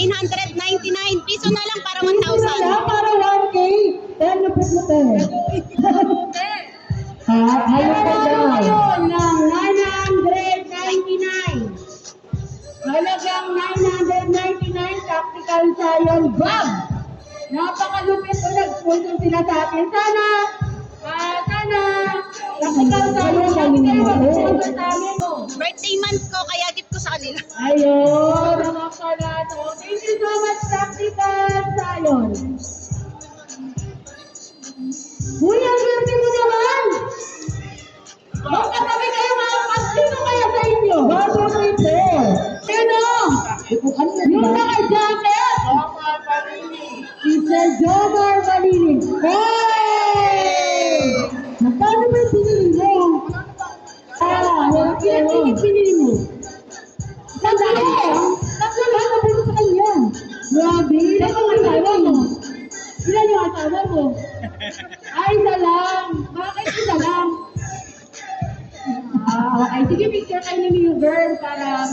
999 piso na lang para 1,000. Para 1K. Kaya napit mo tayo. Hayop ka daw. Ngayon ng 999. Halagang 999 tactical science bag. Napakalupit ko nag-sponsor sila sa atin. Sana tactical science kami kayo mag-sponsor sa amin. Birthday month ko, kaya gift ko sa kanila. Ayun, nakakala to. Thank you so much, tactical science. Uy, ang swerte mo naman! Magkatabi kayo mga sino kaya sa inyo? Bago ito. Sino? Yung naka-jacket? Si Sir Jomar Malini. Hey! Magkano ba yung pinili mo? Walang pinili mo. Sandali! Tatlo lahat na pinili sa kanya. Grabe! Ilan yung asawa mo? Ilan yung asawa mo? Ay, isa lang. Bakit isa lang? Okay, sige, picture kayo ni New Girl para